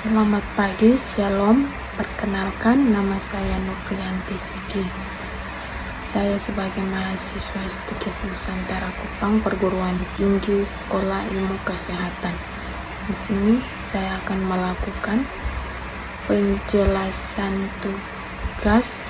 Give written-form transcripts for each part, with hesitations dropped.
Selamat pagi, Shalom. Perkenalkan, nama saya Novrianti Sigi. Saya sebagai mahasiswa STKS Nusantara Kupang, perguruan tinggi Sekolah Ilmu Kesehatan. Di sini saya akan melakukan penjelasan tugas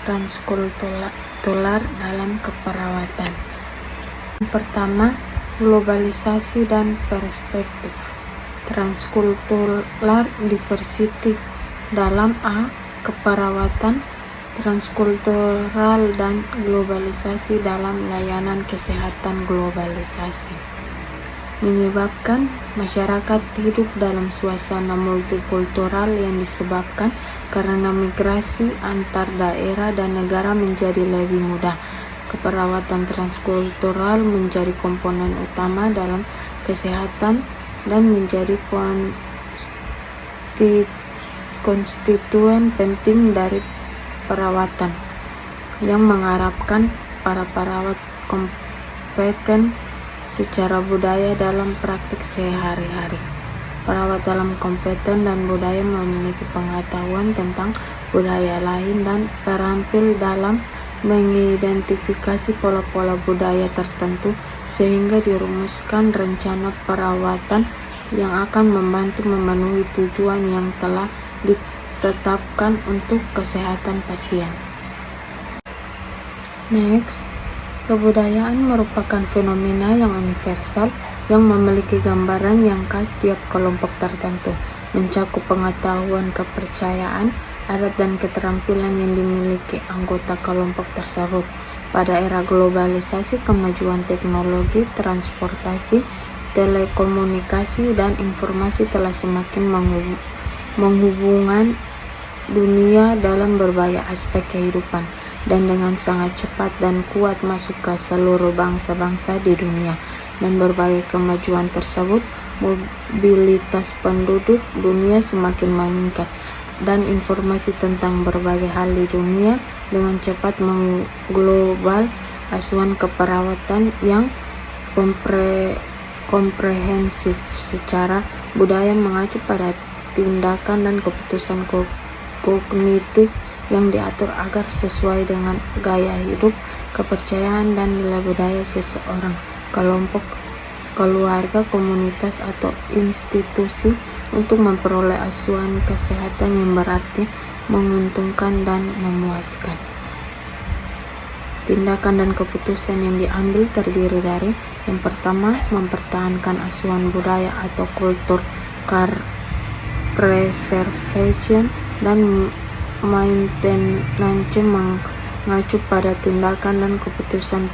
transkultural dalam keperawatan. Pertama, globalisasi dan perspektif. Transkultural diversity dalam keperawatan, transkultural dan globalisasi dalam layanan kesehatan. Globalisasi menyebabkan masyarakat hidup dalam suasana multikultural yang disebabkan karena migrasi antar daerah dan negara menjadi lebih mudah. Keperawatan transkultural menjadi komponen utama dalam kesehatan dan menjadi konstituen penting dari perawatan, yang mengharapkan para perawat kompeten secara budaya dalam praktik sehari-hari. Perawat dalam kompeten dan budaya memiliki pengetahuan tentang budaya lain dan terampil dalam mengidentifikasi pola-pola budaya tertentu sehingga dirumuskan rencana perawatan yang akan membantu memenuhi tujuan yang telah ditetapkan untuk kesehatan pasien. Next, kebudayaan merupakan fenomena yang universal yang memiliki gambaran yang khas tiap kelompok tertentu, mencakup pengetahuan, kepercayaan, adat, dan keterampilan yang dimiliki anggota kelompok tersebut. Pada era globalisasi, kemajuan teknologi, transportasi, telekomunikasi, dan informasi telah semakin menghubungkan dunia dalam berbagai aspek kehidupan, dan dengan sangat cepat dan kuat masuk ke seluruh bangsa-bangsa di dunia. Dan berbagai kemajuan tersebut, mobilitas penduduk dunia semakin meningkat, dan informasi tentang berbagai hal di dunia dengan cepat mengglobal. Asuhan keperawatan yang komprehensif secara budaya mengacu pada tindakan dan keputusan kognitif yang diatur agar sesuai dengan gaya hidup, kepercayaan, dan nilai budaya seseorang, kelompok, keluarga, komunitas, atau institusi untuk memperoleh asuhan kesehatan yang berarti menguntungkan dan memuaskan. Tindakan dan keputusan yang diambil terdiri dari: yang pertama, mempertahankan asuhan budaya atau kultur preservation dan maintenance mengacu pada tindakan dan keputusan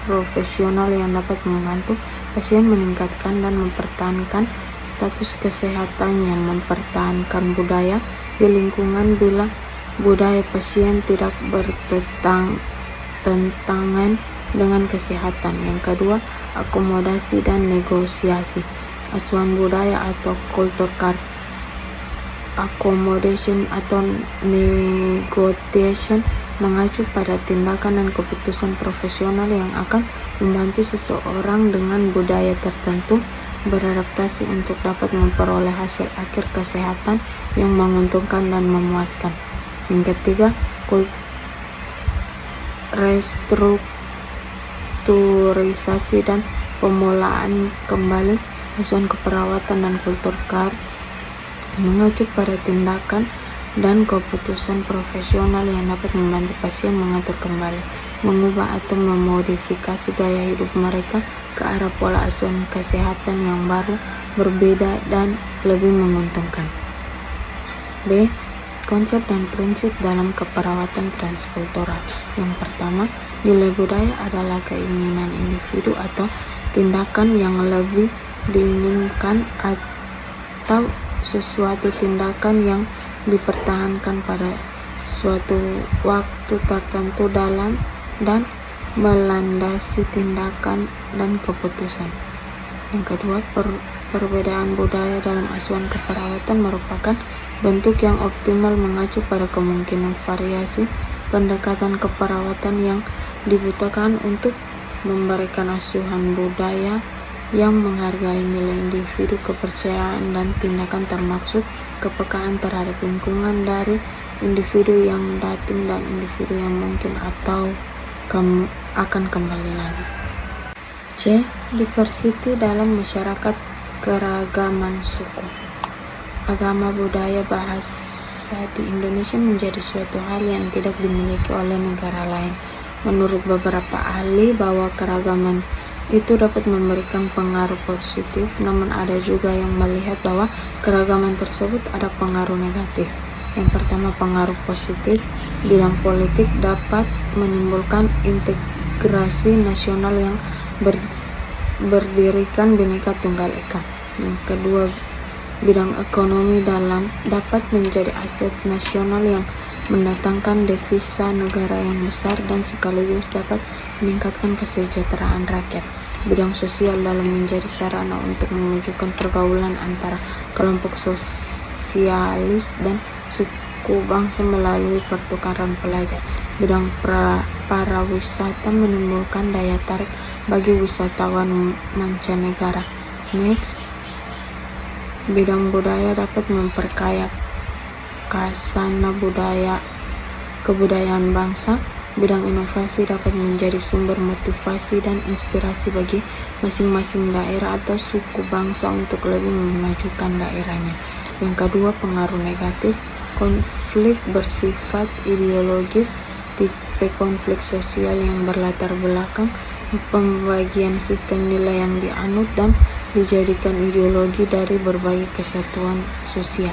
profesional yang dapat membantu pasien meningkatkan dan mempertahankan status kesehatannya. Mempertahankan budaya di lingkungan bila budaya pasien tidak bertentangan dengan kesehatan. Yang kedua, akomodasi dan negosiasi. Asuhan budaya atau kultur accommodation atau negotiation mengacu pada tindakan dan keputusan profesional yang akan membantu seseorang dengan budaya tertentu beradaptasi untuk dapat memperoleh hasil akhir kesehatan yang menguntungkan dan memuaskan. Yang ketiga, restrukturisasi dan pemulaan kembali. Asuhan keperawatan dan kultur mengacu pada tindakan dan keputusan profesional yang dapat membantu pasien mengatur kembali, mengubah atau memodifikasi gaya hidup mereka ke arah pola asuhan kesehatan yang baru, berbeda, dan lebih menguntungkan. B. Konsep dan prinsip dalam keperawatan transkultural. Yang pertama, nilai budaya adalah keinginan individu atau tindakan yang lebih diinginkan atau sesuatu tindakan yang dipertahankan pada suatu waktu tertentu dalam dan melandasi tindakan dan keputusan. Yang kedua, perbedaan budaya dalam asuhan keperawatan merupakan bentuk yang optimal mengacu pada kemungkinan variasi pendekatan keperawatan yang dibutuhkan untuk memberikan asuhan budaya yang menghargai nilai individu, kepercayaan, dan tindakan termaksud kepekaan terhadap lingkungan dari individu yang dating dan individu yang mungkin atau akan kembali lagi. C. Diversity dalam masyarakat, keragaman suku, agama, budaya, bahasa di Indonesia menjadi suatu hal yang tidak dimiliki oleh negara lain. Menurut beberapa ahli, bahwa keragaman itu dapat memberikan pengaruh positif, namun ada juga yang melihat bahwa keragaman tersebut ada pengaruh negatif. Yang pertama, pengaruh positif, bidang politik dapat menimbulkan integrasi nasional yang berdirikan Bhinneka Tunggal Ika. Yang kedua, bidang ekonomi dapat menjadi aset nasional yang mendatangkan devisa negara yang besar dan sekaligus dapat meningkatkan kesejahteraan rakyat. Bidang sosial dalam menjadi sarana untuk mewujudkan pergaulan antara kelompok sosialis dan suku bangsa melalui pertukaran pelajar. Bidang pariwisata menimbulkan daya tarik bagi wisatawan mancanegara. Next, bidang budaya dapat memperkaya khasana kebudayaan bangsa. Bidang inovasi dapat menjadi sumber motivasi dan inspirasi bagi masing-masing daerah atau suku bangsa untuk lebih memajukan daerahnya. Yang kedua, pengaruh negatif, konflik bersifat ideologis, tipe konflik sosial yang berlatar belakang pembagian sistem nilai yang dianut dan dijadikan ideologi dari berbagai kesatuan sosial.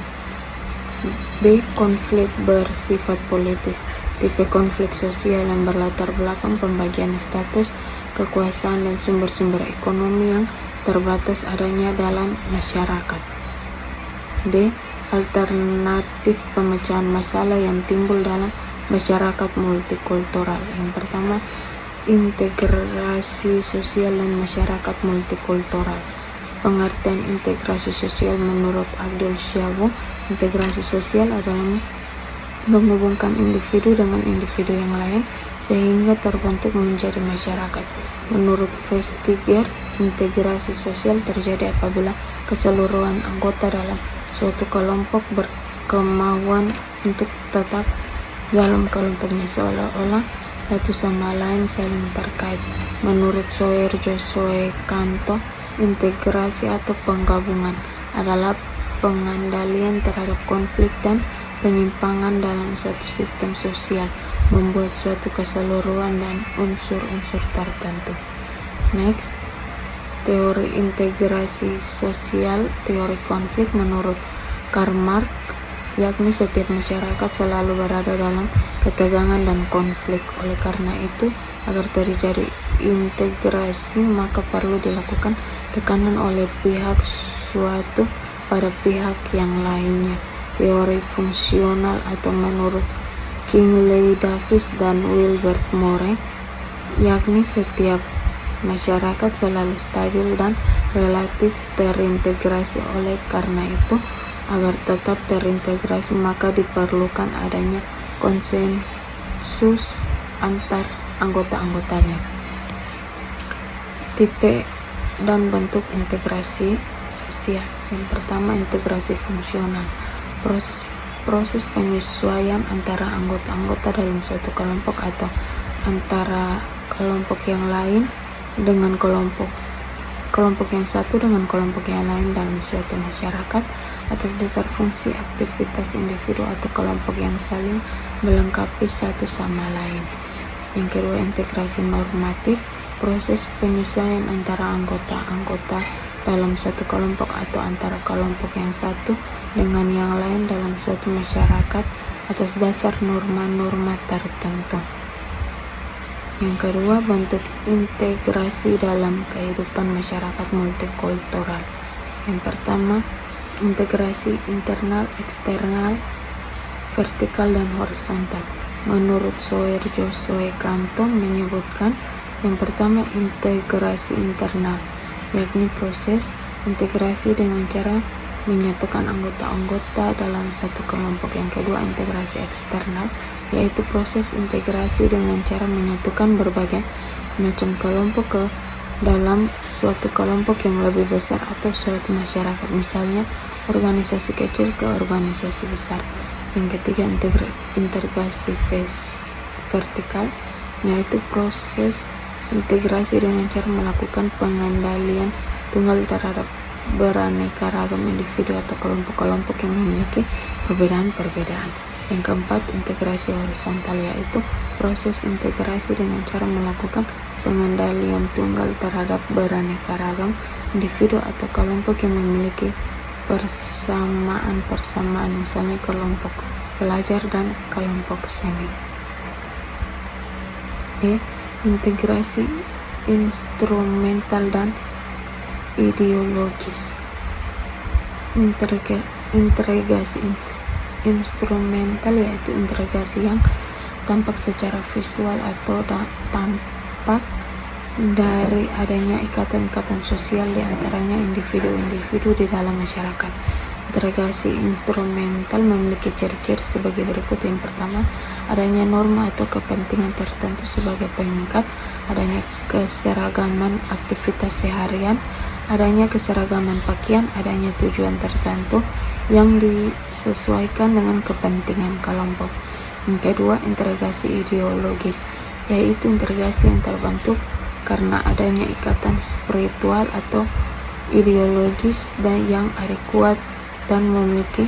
B. Konflik bersifat politis, tipe konflik sosial yang berlatar belakang pembagian status, kekuasaan, dan sumber-sumber ekonomi yang terbatas adanya dalam masyarakat. D. Alternatif pemecahan masalah yang timbul dalam masyarakat multikultural. Yang pertama, integrasi sosial dan masyarakat multikultural. Pengertian integrasi sosial menurut Abdul Syabu, integrasi sosial adalah menghubungkan individu dengan individu yang lain sehingga terbentuk menjadi masyarakat. Menurut Vestiger, integrasi sosial terjadi apabila keseluruhan anggota dalam suatu kelompok berkemauan untuk tetap dalam kelompoknya seolah-olah satu sama lain saling terkait. Menurut Soerjo Soekanto, integrasi atau penggabungan adalah pengandalian terhadap konflik dan penyimpangan dalam suatu sistem sosial, membuat suatu keseluruhan dan unsur-unsur tertentu. Next, teori integrasi sosial, teori konflik menurut Karl Marx, yakni setiap masyarakat selalu berada dalam ketegangan dan konflik. Oleh karena itu, agar terjadi integrasi maka perlu dilakukan tekanan oleh pihak suatu pada pihak yang lainnya. Teori fungsional atau menurut Kingsley Davis dan Wilbert Moore, yakni setiap masyarakat selalu stabil dan relatif terintegrasi. Oleh karena itu, agar tetap terintegrasi maka diperlukan adanya konsensus antar anggota-anggotanya. Tipe dan bentuk integrasi sosial. Yang pertama, integrasi fungsional, proses penyesuaian antara anggota-anggota dalam suatu kelompok atau antara kelompok yang lain dengan kelompok yang satu dengan kelompok yang lain dalam suatu masyarakat atas dasar fungsi aktivitas individu atau kelompok yang saling melengkapi satu sama lain. Yang kedua, integrasi normatif, proses penyesuaian antara anggota-anggota dalam satu kelompok atau antara kelompok yang satu dengan yang lain dalam suatu masyarakat atas dasar norma-norma tertentu. Yang kedua, bentuk integrasi dalam kehidupan masyarakat multikultural. Yang pertama, integrasi internal, eksternal, vertikal, dan horizontal. Menurut Soerjo Soekanto menyebutkan, yang pertama, integrasi internal, yakni proses integrasi dengan cara menyatukan anggota-anggota dalam satu kelompok. Yang kedua, integrasi eksternal, yaitu proses integrasi dengan cara menyatukan berbagai macam kelompok ke dalam suatu kelompok yang lebih besar atau suatu masyarakat, misalnya organisasi kecil ke organisasi besar. Yang ketiga, integrasi vertikal, yaitu proses integrasi dengan cara melakukan pengendalian tunggal terhadap beraneka ragam individu atau kelompok-kelompok yang memiliki perbedaan-perbedaan. Yang keempat, integrasi horizontal, yaitu proses integrasi dengan cara melakukan pengendalian tunggal terhadap beraneka ragam individu atau kelompok yang memiliki persamaan, misalnya kelompok pelajar dan kelompok seni. Integrasi instrumental dan ideologis. Integrasi instrumental yaitu integrasi yang tampak secara visual atau tampak dari adanya ikatan-ikatan sosial di antaranya individu-individu di dalam masyarakat. Integrasi instrumental memiliki ciri-ciri sebagai berikut. Yang pertama, adanya norma atau kepentingan tertentu sebagai pengikat, adanya keseragaman aktivitas seharian, adanya keseragaman pakaian, adanya tujuan tertentu yang disesuaikan dengan kepentingan kelompok. Yang kedua, integrasi ideologis, yaitu integrasi yang terbentuk karena adanya ikatan spiritual atau ideologis dan yang kuat dan memiliki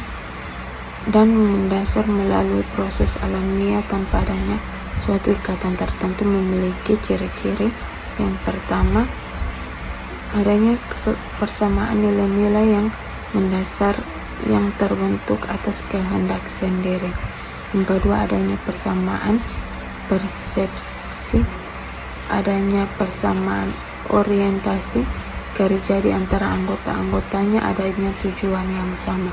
dan mendasar melalui proses alamiah tanpa adanya suatu ikatan tertentu. Memiliki ciri-ciri. Yang pertama, adanya persamaan nilai-nilai yang mendasar yang terbentuk atas kehendak sendiri. Yang kedua, adanya persamaan persepsi, adanya persamaan orientasi kerja di antara anggota-anggotanya, adanya tujuan yang sama.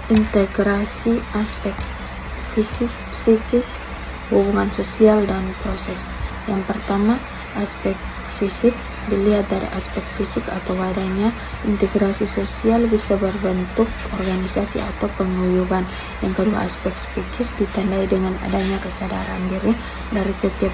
Integrasi aspek fisik, psikis, hubungan sosial, dan proses. Yang pertama, aspek fisik dilihat dari aspek fisik atau adanya integrasi sosial bisa berbentuk organisasi atau penguyuban. Yang kedua, aspek psikis ditandai dengan adanya kesadaran diri dari setiap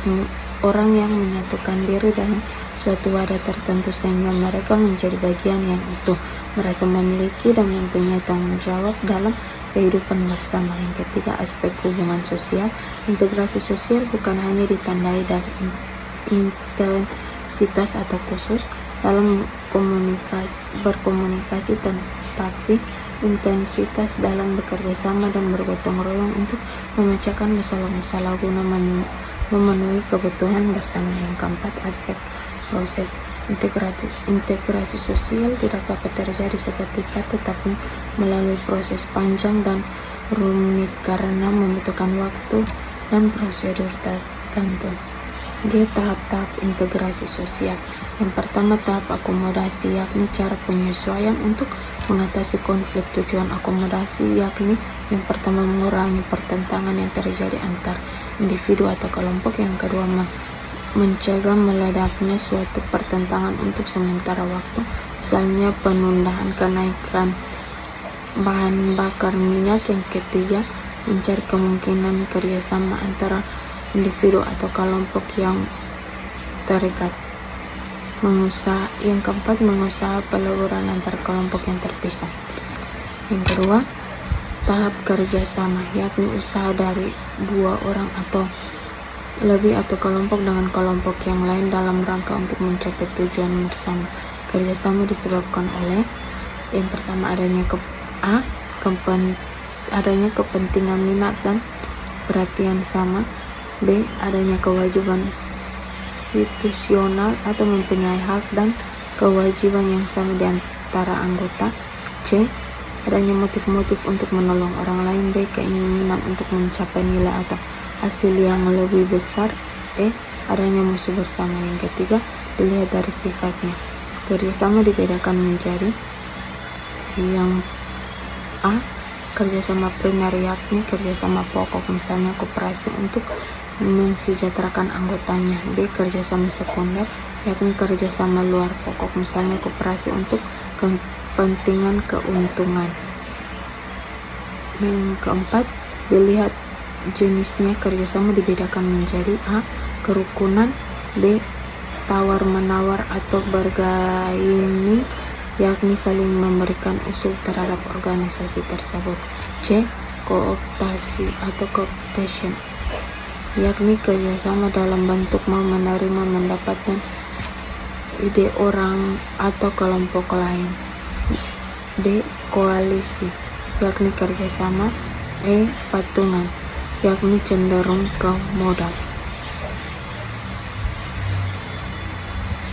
orang yang menyatukan diri dalam suatu wadah tertentu sehingga mereka menjadi bagian yang utuh, merasa memiliki dan mempunyai tanggung jawab dalam kehidupan bersama. Yang ketiga, aspek hubungan sosial. Integrasi sosial bukan hanya ditandai dari intensitas atau khusus dalam berkomunikasi, tetapi intensitas dalam bekerja sama dan bergotong royong untuk memecahkan masalah-masalah guna memenuhi kebutuhan bersama. Yang keempat, aspek proses. Integrasi sosial tidak dapat terjadi seketika, tetapi melalui proses panjang dan rumit karena membutuhkan waktu dan prosedur tertentu. Tahap-tahap integrasi sosial. Yang pertama, tahap akomodasi, yakni cara penyesuaian untuk mengatasi konflik. Tujuan akomodasi yakni yang pertama mengurangi pertentangan yang terjadi antar individu atau kelompok. Yang kedua, mencegah meledaknya suatu pertentangan untuk sementara waktu, misalnya penundaan kenaikan bahan bakar minyak. Yang ketiga, mencari kemungkinan kerjasama antara individu atau kelompok yang terikat. Yang keempat, mengusaha peleburan antar kelompok yang terpisah. Yang kedua, tahap kerjasama, yakni usaha dari dua orang atau lebih atau kelompok dengan kelompok yang lain dalam rangka untuk mencapai tujuan bersama. Kerjasama disebabkan oleh yang pertama, adanya kepentingan minat dan perhatian sama. B. Adanya kewajiban institusional atau mempunyai hak dan kewajiban yang sama di antara anggota. C. Adanya motif-motif untuk menolong orang lain. D. Keinginan untuk mencapai nilai atau hasil yang lebih besar. E. Adanya musuh bersama. Yang ketiga, dilihat dari sifatnya. Kerjasama dibedakan menjadi yang A. Kerjasama primer, yakni kerjasama pokok, misalnya koperasi untuk mensejahterakan anggotanya. B. Kerjasama sekunder, yakni kerjasama luar pokok, misalnya koperasi untuk kepentingan keuntungan. Yang keempat, dilihat jenisnya. Kerjasama dibedakan menjadi A. Kerukunan, B. tawar-menawar atau bargaining, yakni saling memberikan usul terhadap organisasi tersebut. C. Kooptasi atau cooptation, yakni kerjasama dalam bentuk menerima, mendapatkan ide orang atau kelompok lain. D. Koalisi, yakni kerjasama. E. Patungan, yakni cenderung ke modal.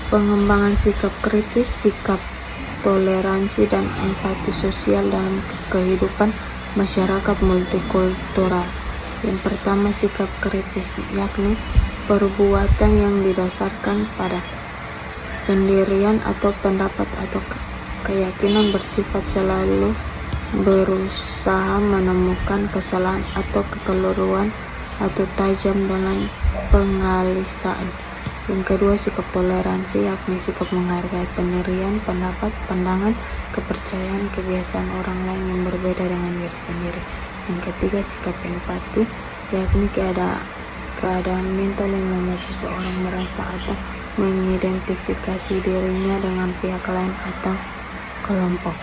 Pengembangan sikap kritis, sikap toleransi, dan empati sosial dalam kehidupan masyarakat multikultural. Yang pertama, sikap kritis, yakni perbuatan yang didasarkan pada pendirian atau pendapat atau keyakinan bersifat selalu berusaha menemukan kesalahan atau kekeliruan atau tajam dengan pengalisan. Yang kedua, sikap toleransi, yakni sikap menghargai pendirian, pendapat, pandangan, kepercayaan, kebiasaan orang lain yang berbeda dengan diri sendiri. Yang ketiga, sikap empati, yakni keadaan mental yang membuat seseorang merasa atau mengidentifikasi dirinya dengan pihak lain atau kelompok.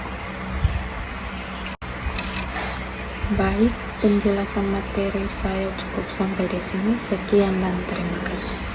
Baik, penjelasan materi saya cukup sampai di sini. Sekian dan terima kasih.